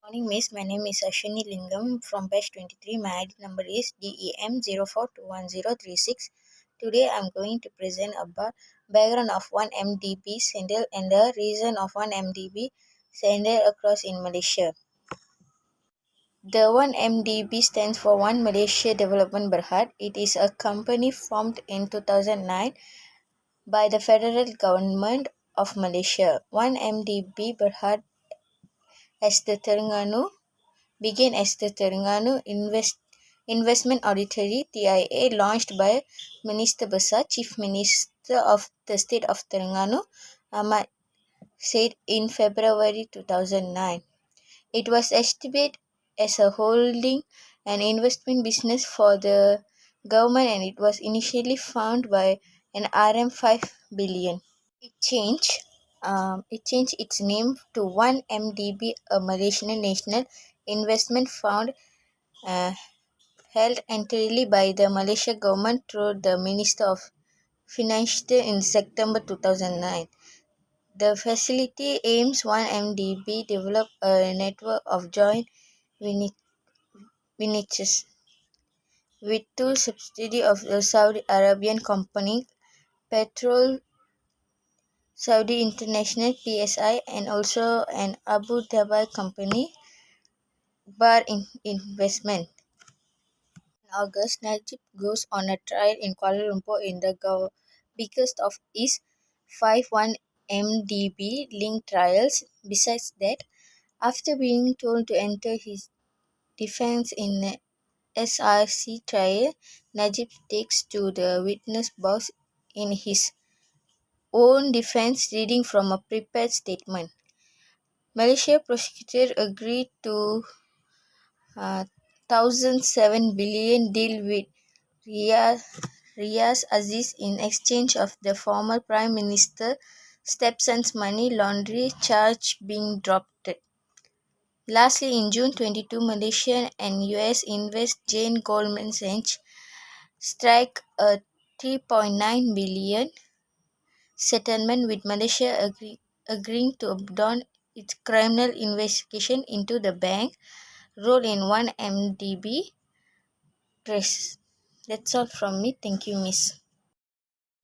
Morning, Miss. My name is Ashwini Lingam from batch 23. My ID number is DEM04211036. Today, I am going to present about background of 1 MDB sender and the reason of 1 MDB sender across in Malaysia. The 1 MDB stands for One Malaysia Development Berhad. It is a company formed in 2009 by the federal government of Malaysia. 1 MDB Berhad as the Terengganu began as the Terengganu Investment Authority (TIA) launched by Minister Besar, Chief Minister of the State of Terengganu, Ahmad said in February 2009. It was established as a holding and investment business for the government, and it was initially funded by an RM 5 billion. It changed its name to 1 MDB, a Malaysian national investment fund held entirely by the Malaysia government through the Minister of Finance in September 2009. The facility aims 1 MDB develop a network of joint ventures with two subsidiaries of the Saudi Arabian company Petrol Saudi International (PSI) and also an Abu Dhabi company Bar Investment. In August, Najib goes on a trial in Kuala Lumpur in the biggest of his 5 1 MDB linked trials. Besides that, after being told to enter his defense in a SRC trial, Najib takes to the witness box in his own defense, reading from a prepared statement. Malaysia prosecutor agreed to 1,007 billion deal with Riaz Aziz in exchange of the former Prime Minister stepson's money laundering charge being dropped. Lastly, in June 22, Malaysia and US invest Jane Goldman Sachs strike a 3.9 billion settlement with Malaysia agreeing to abandon its criminal investigation into the bank role in 1 MDB trace. That's all from me. Thank you, Miss.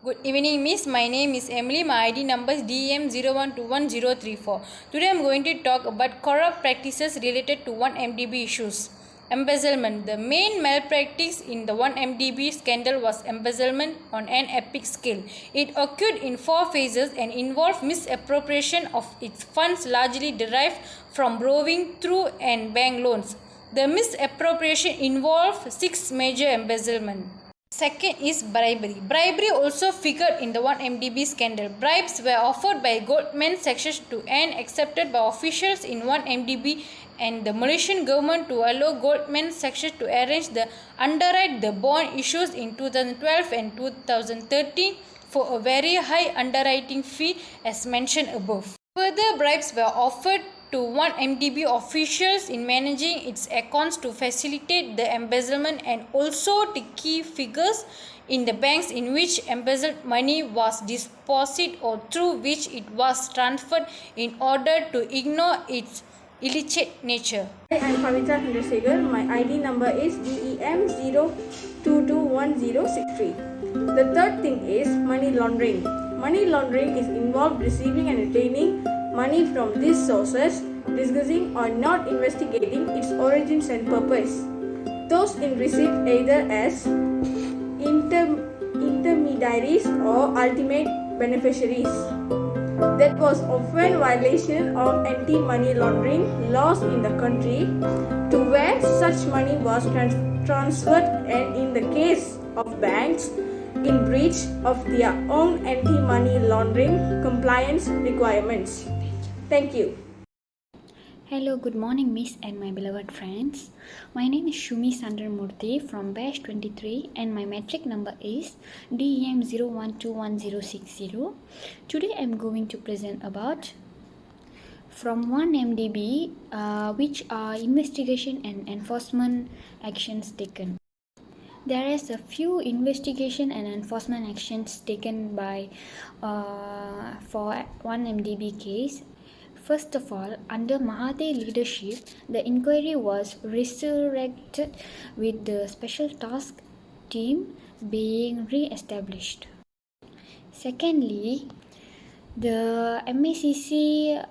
Good evening, Miss. My name is Emily. My ID number is DM01211034. Today I am going to talk about corrupt practices related to 1 MDB issues. Embezzlement. The main malpractice in the 1 MDB scandal was embezzlement on an epic scale. It occurred in 4 phases and involved misappropriation of its funds largely derived from borrowing through and bank loans. The misappropriation involved 6 major embezzlement. Second is bribery. Bribery also figured in the 1 MDB scandal. Bribes were offered by Goldman Sachs to and accepted by officials in 1 MDB and the Malaysian government to allow Goldman Sachs to arrange the underwrite the bond issues in 2012 and 2013 for a very high underwriting fee as mentioned above. Further bribes were offered to 1 MDB officials in managing its accounts to facilitate the embezzlement and also the key figures in the banks in which embezzled money was deposited or through which it was transferred in order to ignore its illicit nature. Hi, I'm Kavita Chandrasekhar. My ID number is DEM02211063. The third thing is money laundering. Money laundering is involved receiving and retaining money from these sources, discussing or not investigating its origins and purpose. Those in receipt either as intermediaries or ultimate beneficiaries. That was often violation of anti-money laundering laws in the country to where such money was transferred, and in the case of banks in breach of their own anti-money laundering compliance requirements. Thank you. Hello, good morning, Miss and my beloved friends. My name is Shumi Sandramurthy from batch 23 and my metric number is DEM01211060. Today I am going to present about from 1 MDB which are investigation and enforcement actions taken. There is a few investigation and enforcement actions taken by for 1 MDB case. First of all, under Mahathir leadership, the inquiry was resurrected with the special task team being re-established. Secondly, the MACC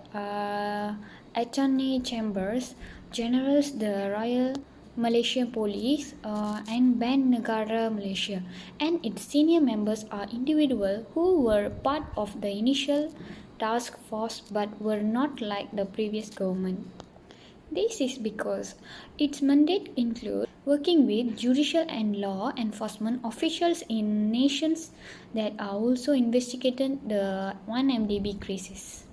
Attorney Chambers, Generals, the Royal Malaysian Police and Band Negara Malaysia, and its senior members are individuals who were part of the initial task force but were not like the previous government. This is because its mandate includes working with judicial and law enforcement officials in nations that are also investigating the 1MDB crisis.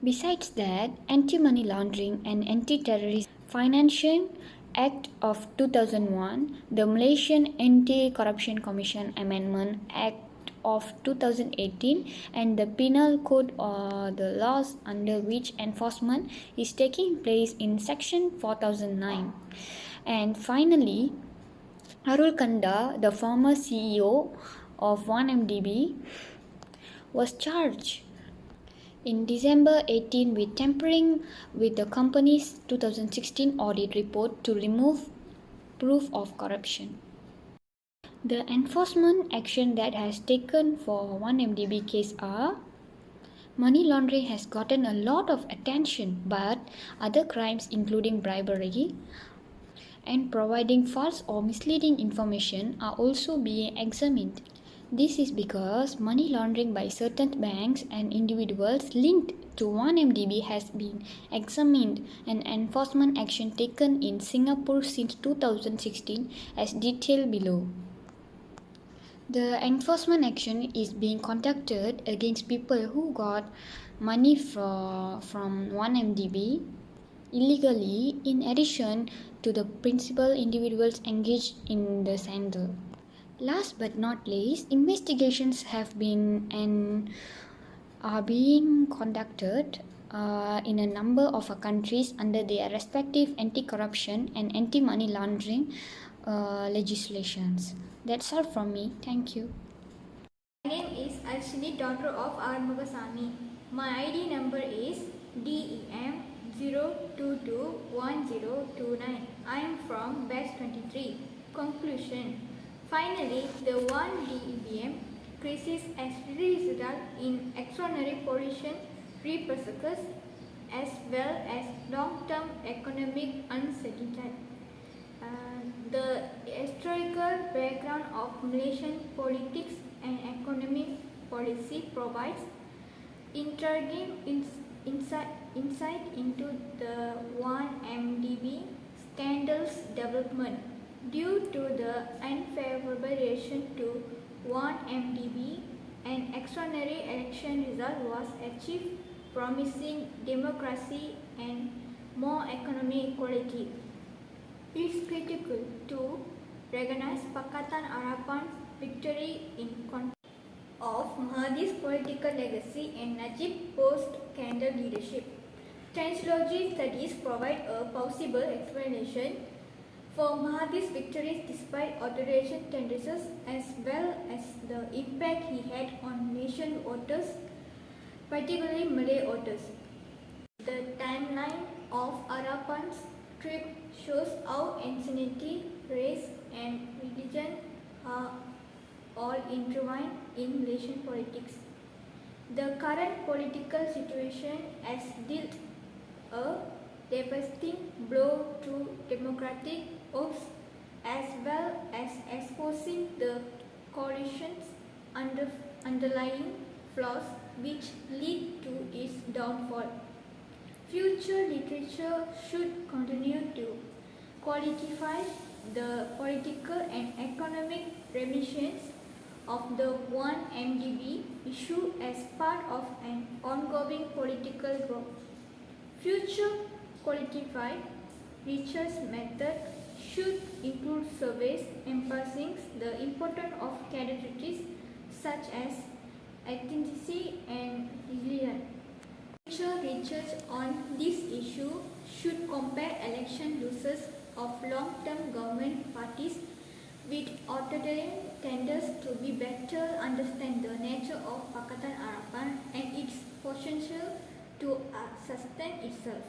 Besides that, Anti-Money Laundering and Anti-Terrorism Financing Act of 2001, the Malaysian Anti-Corruption Commission Amendment Act of 2018, and the Penal Code are the laws under which enforcement is taking place in Section 4009. And finally, Arul Kanda, the former CEO of 1MDB, was charged in December 18 with tampering with the company's 2016 audit report to remove proof of corruption. The enforcement action that has taken for 1MDB case are: money laundering has gotten a lot of attention, but other crimes including bribery and providing false or misleading information are also being examined. This is because money laundering by certain banks and individuals linked to 1MDB has been examined and enforcement action taken in Singapore since 2016 as detailed below. The enforcement action is being conducted against people who got money from 1MDB illegally, in addition to the principal individuals engaged in the scandal. Last but not least, investigations have been and are being conducted in a number of countries under their respective anti-corruption and anti-money laundering legislations. That's all from me. Thank you. My name is Arshini, daughter of R. Mugasami. My ID number is DEM0221029. I am from batch 23. Conclusion. Finally, the 1DEBM crisis has resulted in extraordinary pollution repercussions as well as long-term economic uncertainty. The historical background of Malaysian politics and economic policy provides intriguing insight into the 1MDB scandal's development. Due to the unfavorable reaction to 1MDB, an extraordinary election result was achieved, promising democracy and more economic equality. It is critical to recognize Pakatan Harapan's victory in context of Mahathir's political legacy and Najib's post-scandal leadership. Translogy studies provide a possible explanation for Mahathir's victories despite authoritarian tendencies as well as the impact he had on Malaysian voters, particularly Malay voters. The timeline of Harapan's trip shows how insanity, race and religion are all intertwined in Malaysian politics. The current political situation has dealt a devastating blow to democratic hopes as well as exposing the coalition's underlying flaws which lead to its downfall. Future literature should continue to qualify the political and economic ramifications of the 1MDB issue as part of an ongoing political growth. Future qualified research method should include surveys emphasizing the importance of characteristics such as authenticity and resilience. Future research on this issue should compare election losses of long-term government parties with authoritarian tenders to be better understand the nature of Pakatan Harapan and its potential to sustain itself.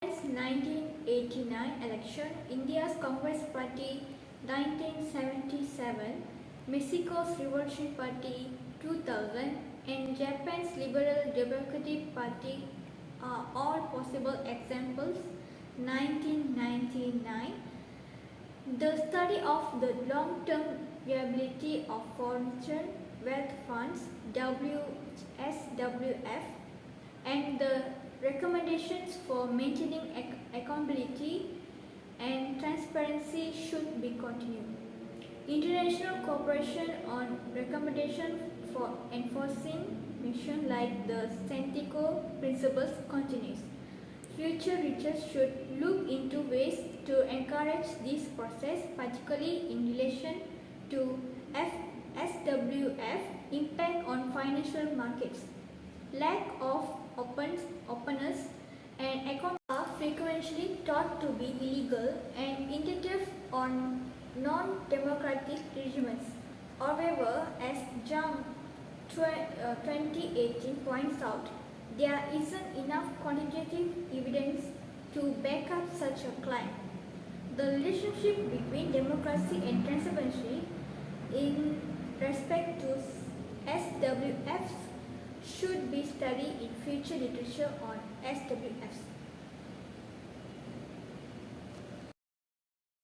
1989 election, India's Congress Party 1977, Mexico's Revolution Party 2000, and Japan's Liberal Democratic Party are all possible examples. 1999, the study of the long-term viability of foreign wealth funds (WSWF) and the recommendations for maintaining accountability and transparency should be continued. International cooperation on recommendation for enforcing mission like the Santiago Principles continues. Future research should look into ways to encourage this process, particularly in relation to SWF impact on financial markets. Lack of openness and accountability are frequently thought to be illegal and indicative on non-democratic regimes. However, as Jung 2018 points out, there isn't enough quantitative evidence to back up such a claim. The relationship between democracy and transparency in respect to SWFs should be studied in future literature on SWFs.